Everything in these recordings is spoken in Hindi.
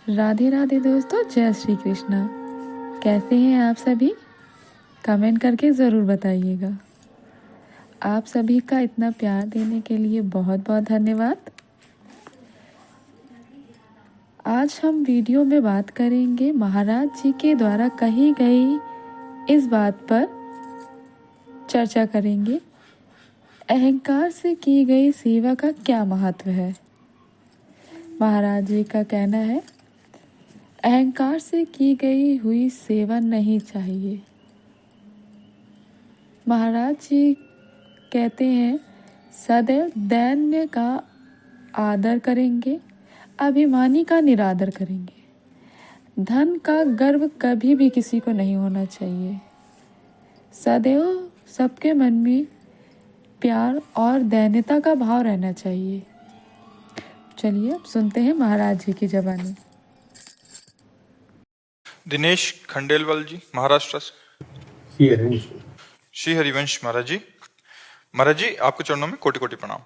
राधे राधे दोस्तों, जय श्री कृष्णा। कैसे हैं आप सभी? कमेंट करके ज़रूर बताइएगा। आप सभी का इतना प्यार देने के लिए बहुत बहुत धन्यवाद। आज हम वीडियो में बात करेंगे महाराज जी के द्वारा कही गई इस बात पर चर्चा करेंगे। अहंकार से की गई सेवा का क्या महत्व है। महाराज जी का कहना है, अहंकार से की गई हुई सेवा नहीं चाहिए। महाराज जी कहते हैं, सदैव दैन्य का आदर करेंगे, अभिमानी का निरादर करेंगे। धन का गर्व कभी भी किसी को नहीं होना चाहिए। सदैव सबके मन में प्यार और दैन्यता का भाव रहना चाहिए। चलिए अब सुनते हैं महाराज जी की ज़बानी। दिनेश खंडेलवाल जी, महाराष्ट्र से। श्री हरिवंश महाराज जी। महाराज जी, आपके चरणों में कोटि कोटि प्रणाम।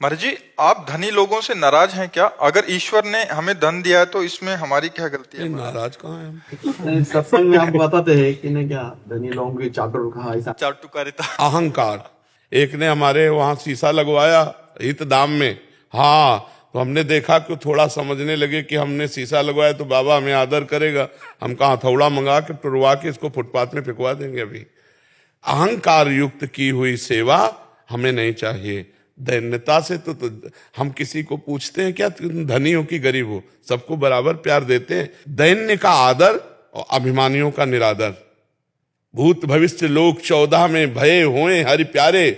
महाराज जी, आप धनी लोगों से नाराज हैं क्या? अगर ईश्वर ने हमें धन दिया है तो इसमें हमारी क्या गलती है? नाराज कहाँ है? सत्संग में आप बताते हैं कि नहीं, क्या धनी लोगों की चाटुर कहा ऐसा चाटुकारिता, अहंकार। एक ने हमारे वहां शीशा लगवाया हित दाम में, हाँ, तो हमने देखा कि थोड़ा समझने लगे कि हमने शीशा लगवाया तो बाबा हमें आदर करेगा। हम कहा हथौड़ा मंगा के टुरवा के इसको फुटपाथ में फेंकवा देंगे। अभी अहंकार युक्त की हुई सेवा हमें नहीं चाहिए। दैन्यता से तो हम किसी को पूछते हैं क्या तुम धनी हो कि गरीब हो? सबको बराबर प्यार देते हैं। दैन्य का आदर और अभिमानियों का निरादर। भूत भविष्य लोक 14 में भये होए हरि प्यारे,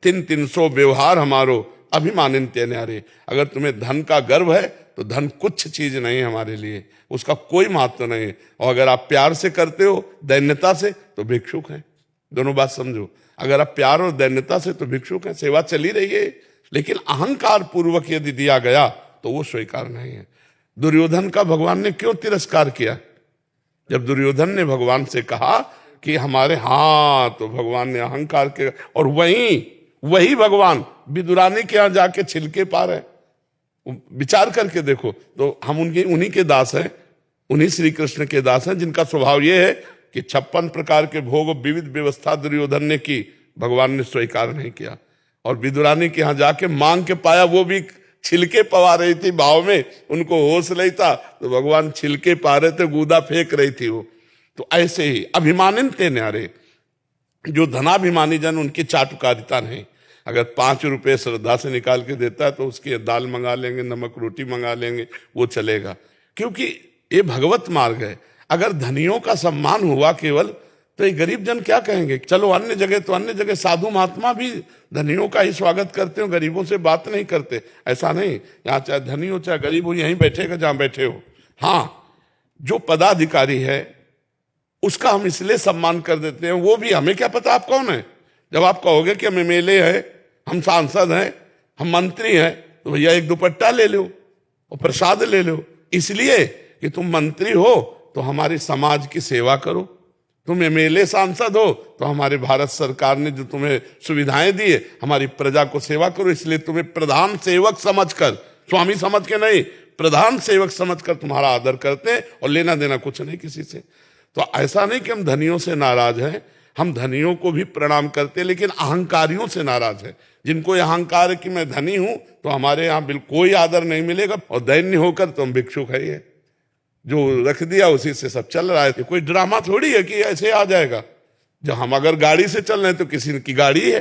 300 व्यवहार हमारो अभिमानिन ते न्यारे। अगर तुम्हें धन का गर्व है तो धन कुछ चीज नहीं है हमारे लिए, उसका कोई महत्व नहीं है। और अगर आप प्यार से करते हो दैन्यता से तो भिक्षुक हैं। दोनों बात समझो। अगर आप प्यार और दैन्यता से तो भिक्षुक हैं, सेवा चली रही है। लेकिन अहंकार पूर्वक यदि दिया गया तो वो स्वीकार नहीं है। दुर्योधन का भगवान ने क्यों तिरस्कार किया? जब दुर्योधन ने भगवान से कहा कि हमारे, हाँ, तो भगवान ने अहंकार के, और वही भगवान विदुरानी के यहां जाके छिलके पा रहे। विचार करके देखो तो हम उन्हीं के दास हैं, उन्हीं श्री कृष्ण के दास हैं जिनका स्वभाव ये है कि 56 प्रकार के भोग विविध व्यवस्था दुर्योधन ने की, भगवान ने स्वीकार नहीं किया। और विदुरानी के यहां जाके मांग के पाया, वो भी छिलके पवा रही थी भाव में, उनको होश नहीं था तो भगवान छिलके पा रहे थे, गूदा फेंक रही थी वो। तो ऐसे ही अभिमानिन ते न्यारे, जो धनाभिमानी जन उनकी चाटुकारिता नहीं। अगर 5 रुपए श्रद्धा से निकाल के देता है तो उसकी दाल मंगा लेंगे, नमक रोटी मंगा लेंगे, वो चलेगा, क्योंकि ये भगवत मार्ग है। अगर धनियों का सम्मान हुआ केवल तो ये गरीब जन क्या कहेंगे? चलो अन्य जगह साधु महात्मा भी धनियों का ही स्वागत करते हो, गरीबों से बात नहीं करते। ऐसा नहीं, यहाँ चाहे धनी हो चाहे गरीब हो, यहीं बैठेगा जहां बैठे हो। हाँ, जो पदाधिकारी है उसका हम इसलिए सम्मान कर देते हैं, वो भी हमें क्या पता आप कौन है। जब आप कहोगे कि हम एमएलए हैं, हम सांसद हैं, हम मंत्री हैं, तो भैया एक दुपट्टा ले लो और प्रसाद ले लो, इसलिए कि तुम मंत्री हो तो हमारी समाज की सेवा करो, तुम एमएलए सांसद हो तो हमारे भारत सरकार ने जो तुम्हें सुविधाएं दी है, हमारी प्रजा को सेवा करो। इसलिए तुम्हें प्रधान सेवक समझकर, स्वामी समझ के नहीं, प्रधान सेवक समझकर तुम्हारा आदर करते हैं, और लेना देना कुछ नहीं किसी से। तो ऐसा नहीं कि हम धनियों से नाराज हैं, हम धनियों को भी प्रणाम करते हैं, लेकिन अहंकारियों से नाराज हैं। जिनको अहंकार है कि मैं धनी हूं तो हमारे यहाँ बिल्कुल कोई आदर नहीं मिलेगा, और दैन्य होकर तो हम भिक्षुक है। ये जो रख दिया उसी से सब चल रहा है। कोई ड्रामा थोड़ी है कि ऐसे आ जाएगा। जब हम अगर गाड़ी से चल रहे हैं तो किसी की गाड़ी है,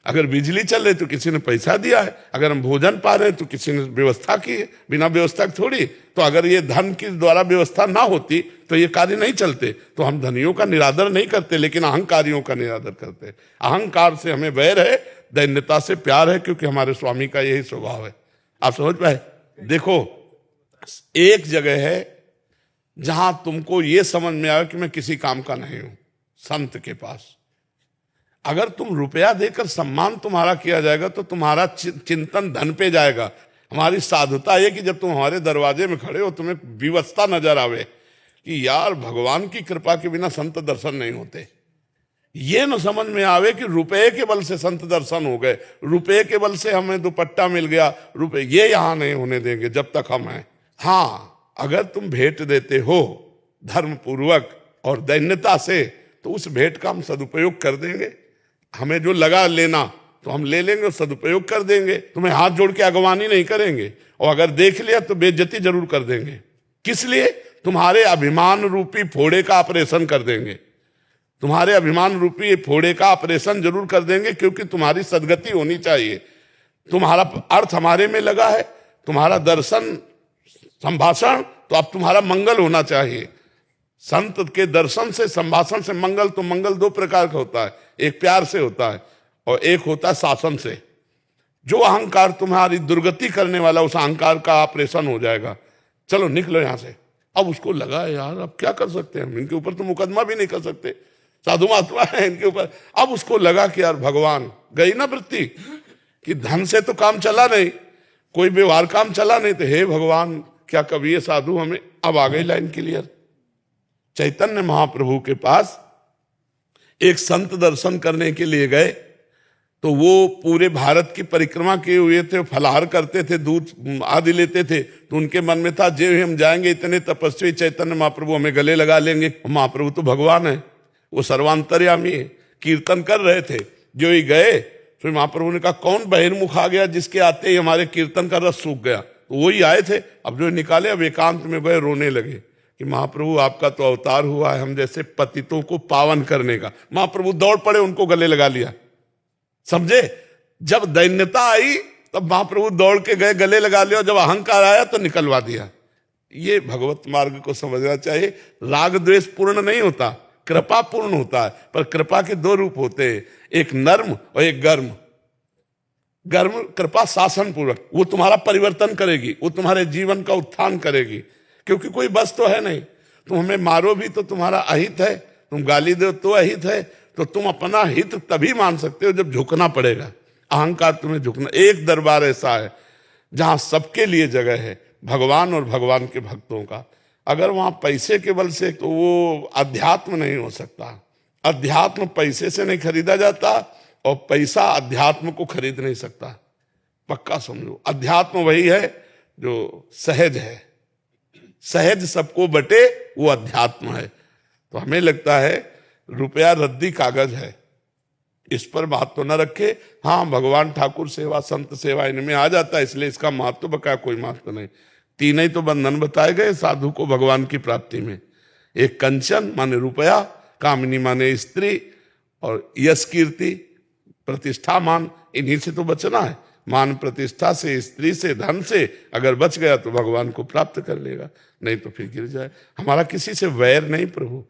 अगर बिजली चल रही तो किसी ने पैसा दिया है, अगर हम भोजन पा रहे हैं तो किसी ने व्यवस्था की है, बिना व्यवस्था थोड़ी। तो अगर ये धन के द्वारा व्यवस्था ना होती तो ये कार्य नहीं चलते। तो हम धनियों का निरादर नहीं करते, लेकिन अहंकारियों का निरादर करते। अहंकार से हमें वैर है, दैन्यता से प्यार है, क्योंकि हमारे स्वामी का यही स्वभाव है। आप समझ पाए? देखो, एक जगह है जहां तुमको ये समझ में आए कि मैं किसी काम का नहीं हूं, संत के पास। अगर तुम रुपया देकर सम्मान तुम्हारा किया जाएगा तो तुम्हारा चिंतन धन पे जाएगा। हमारी साधुता है कि जब तुम हमारे दरवाजे में खड़े हो तुम्हें विवशता नजर आवे कि यार भगवान की कृपा के बिना संत दर्शन नहीं होते। ये न समझ में आवे कि रुपए के बल से संत दर्शन हो गए, रुपए के बल से हमें दुपट्टा मिल गया, रुपए, ये यहां नहीं होने देंगे जब तक हम हैं। हाँ, अगर तुम भेंट देते हो धर्म पूर्वक और दैन्यता से, तो उस भेंट का हम सदुपयोग कर देंगे। हमें जो लगा लेना तो हम ले लेंगे और सदुपयोग कर देंगे। तुम्हें हाथ जोड़ के अगवानी नहीं करेंगे, और अगर देख लिया तो बेइज्जती जरूर कर देंगे। किस लिए? तुम्हारे अभिमान रूपी फोड़े का ऑपरेशन कर देंगे। तुम्हारे अभिमान रूपी फोड़े का ऑपरेशन जरूर कर देंगे, क्योंकि तुम्हारी सदगति होनी चाहिए। तुम्हारा अर्थ हमारे में लगा है, तुम्हारा दर्शन संभाषण, तो अब तुम्हारा मंगल होना चाहिए। संत के दर्शन से संभाषण से मंगल, तो मंगल दो प्रकार का होता है, एक प्यार से होता है और एक होता है शासन से। जो अहंकार तुम्हारी दुर्गति करने वाला, उस अहंकार का ऑपरेशन हो जाएगा। चलो निकलो यहां से। अब उसको लगा यार अब क्या कर सकते हैं, इनके ऊपर तो मुकदमा भी नहीं कर सकते, साधु महात्मा है इनके ऊपर। अब उसको लगा कि यार भगवान, गई ना वृत्ति कि धन से तो काम चला नहीं, कोई व्यवहार काम चला नहीं, तो हे भगवान क्या कभी ये साधु हमें, अब आ गई लाइन क्लियर। चैतन्य महाप्रभु के पास एक संत दर्शन करने के लिए गए, तो वो पूरे भारत की परिक्रमा किए हुए थे, फलाहार करते थे, दूध आदि लेते थे। तो उनके मन में था जे हम जाएंगे इतने तपस्वी चैतन्य महाप्रभु हमें गले लगा लेंगे। महाप्रभु तो भगवान है, वो सर्वांतर्यामी है। कीर्तन कर रहे थे, जो ही गए तो महाप्रभु ने कहा कौन बहिर्मुख आ गया जिसके आते ही हमारे कीर्तन का रस सूख गया। तो वही आए थे। अब जो निकाले, अब एकांत में गए, रोने लगे कि महाप्रभु आपका तो अवतार हुआ है हम जैसे पतितों को पावन करने का। महाप्रभु दौड़ पड़े, उनको गले लगा लिया। समझे? जब दैन्यता आई तब महाप्रभु दौड़ के गए, गले लगा लिया। जब अहंकार आया तो निकलवा दिया। ये भगवत मार्ग को समझना चाहिए। राग द्वेष पूर्ण नहीं होता, कृपा पूर्ण होता है। पर कृपा के दो रूप होते हैं, एक नर्म और एक गर्म। गर्म कृपा शासन पूर्वक, वो तुम्हारा परिवर्तन करेगी, वो तुम्हारे जीवन का उत्थान करेगी, क्योंकि कोई बस तो है नहीं। तुम हमें मारो भी तो तुम्हारा अहित है, तुम गाली दो तो अहित है। तो तुम अपना हित तभी मान सकते हो जब झुकना पड़ेगा। अहंकार तुम्हें झुकना। एक दरबार ऐसा है जहां सबके लिए जगह है, भगवान और भगवान के भक्तों का। अगर वहां पैसे के बल से, तो वो अध्यात्म नहीं हो सकता। अध्यात्म पैसे से नहीं खरीदा जाता, और पैसा अध्यात्म को खरीद नहीं सकता। पक्का समझो, अध्यात्म वही है जो सहज है। सहज सबको बटे, वो अध्यात्म है। तो हमें लगता है रुपया रद्दी कागज है, इस पर बात तो न रखे। हाँ, भगवान ठाकुर सेवा, संत सेवा इनमें आ जाता है, इसलिए इसका महत्व बका, कोई महत्व नहीं। तीन ही तो बंधन बताए गए साधु को भगवान की प्राप्ति में। एक कंचन माने रुपया, कामिनी माने स्त्री, और यश कीर्ति प्रतिष्ठा मान, इन्हीं से तो बचना है। मान प्रतिष्ठा से, स्त्री से, धन से अगर बच गया तो भगवान को प्राप्त कर लेगा, नहीं तो फिर गिर जाए। हमारा किसी से वैर नहीं प्रभु,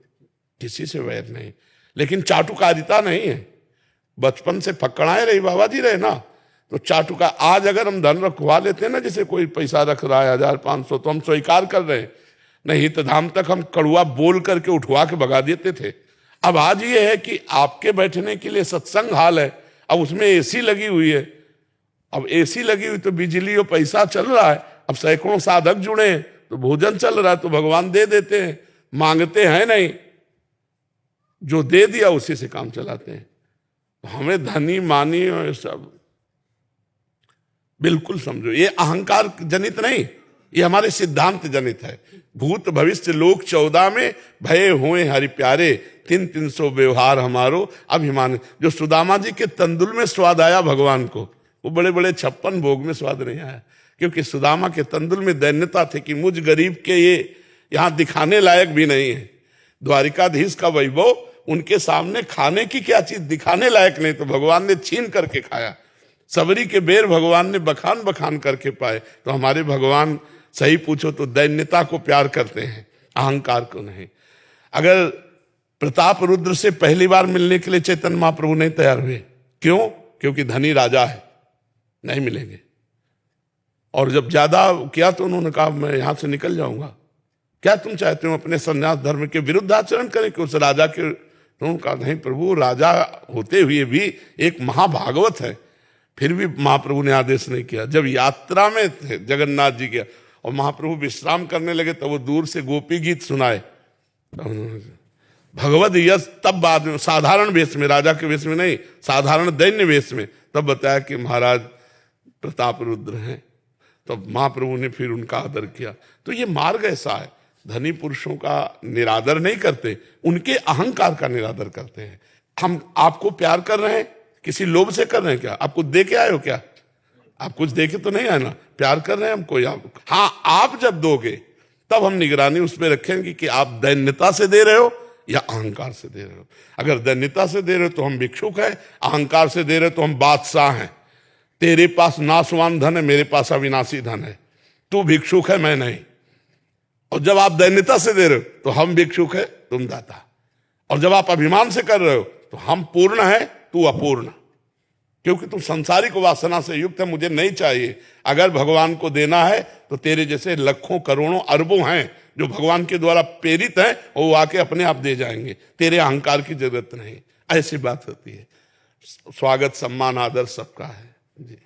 किसी से वैर नहीं, लेकिन चाटुकारिता नहीं है। बचपन से पकड़ाए रही बाबा जी रहे ना, तो चाटुका। आज अगर हम धन रखवा लेते हैं ना, जैसे कोई पैसा रख रहा है 1500, तो हम स्वीकार कर रहे हैं। नहीं तो धाम तक हम कड़ुआ बोल करके उठवा के भगा देते थे। अब आज ये है कि आपके बैठने के लिए सत्संग हाल है, अब उसमें एसी लगी हुई है। अब एसी लगी हुई तो बिजली और पैसा चल रहा है। अब सैकड़ों साधक जुड़े हैं तो भोजन चल रहा है, तो भगवान दे देते हैं, मांगते हैं नहीं, जो दे दिया उसी से काम चलाते हैं। हमें धनी मानी और सब बिल्कुल समझो, ये अहंकार जनित नहीं, ये हमारे सिद्धांत जनित है। भूत भविष्य लोक 14 में भये हुए हरि प्यारे, 300 व्यवहार हमारो अभिमान। जो सुदामा जी के तंदुल में स्वाद आया भगवान को, वो बड़े बड़े 56 भोग में स्वाद नहीं आया, क्योंकि सुदामा के तंदुल में दैन्यता थी कि मुझ गरीब के ये यहां दिखाने लायक भी नहीं है। द्वारिकाधीश का वैभव उनके सामने खाने की क्या चीज, दिखाने लायक नहीं, तो भगवान ने छीन करके खाया। सबरी के बेर भगवान ने बखान बखान करके पाए। तो हमारे भगवान सही पूछो तो दैन्यता को प्यार करते हैं, अहंकार को नहीं। अगर प्रताप रुद्र से पहली बार मिलने के लिए चैतन्य महाप्रभु नहीं तैयार हुए, क्यों? क्योंकि धनी राजा है, नहीं मिलेंगे। और जब ज्यादा किया तो उन्होंने कहा मैं यहां से निकल जाऊंगा, क्या तुम चाहते हो अपने संन्यास धर्म के विरुद्ध आचरण करें कि उस राजा के? तो उन्होंने कहा नहीं प्रभु, राजा होते हुए भी एक महाभागवत है। फिर भी महाप्रभु ने आदेश नहीं किया। जब यात्रा में थे जगन्नाथ जी के और महाप्रभु विश्राम करने लगे, तब वो दूर से गोपी गीत सुनाए, भगवद यश। तब बाद में साधारण वेश में, राजा के वेश में नहीं, साधारण दैन्य वेश में, तब बताया कि महाराज प्रताप रुद्र हैं। तो महाप्रभु ने फिर उनका आदर किया। तो ये मार्ग ऐसा है, धनी पुरुषों का निरादर नहीं करते, उनके अहंकार का निरादर करते हैं। हम आपको प्यार कर रहे हैं, किसी लोभ से कर रहे हैं क्या? आप कुछ दे के आए हो क्या? आप कुछ देखे तो नहीं आए ना, प्यार कर रहे हैं हमको। हाँ, आप जब दोगे तब हम निगरानी उस पर रखेंगे कि आप दैन्यता से दे रहे हो या अहंकार से दे रहे हो। अगर दैन्यता से दे रहे हो तो हम भिक्षुक हैं, अहंकार से दे रहे हो तो हम बादशाह हैं। तेरे पास नाशवान धन है, मेरे पास अविनाशी धन है, तू भिक्षुक है, मैं नहीं। और जब आप दैन्यता से दे रहे हो तो हम भिक्षुक है, तुम दाता। और जब आप अभिमान से कर रहे हो तो हम पूर्ण है, तू अपूर्ण, क्योंकि तुम संसारिक वासना से युक्त है, मुझे नहीं चाहिए। अगर भगवान को देना है तो तेरे जैसे लाखों करोड़ों अरबों हैं जो भगवान के द्वारा प्रेरित हैं, वो आके अपने आप दे जाएंगे, तेरे अहंकार की जरूरत नहीं। ऐसी बात होती है। स्वागत सम्मान आदर सबका है जी।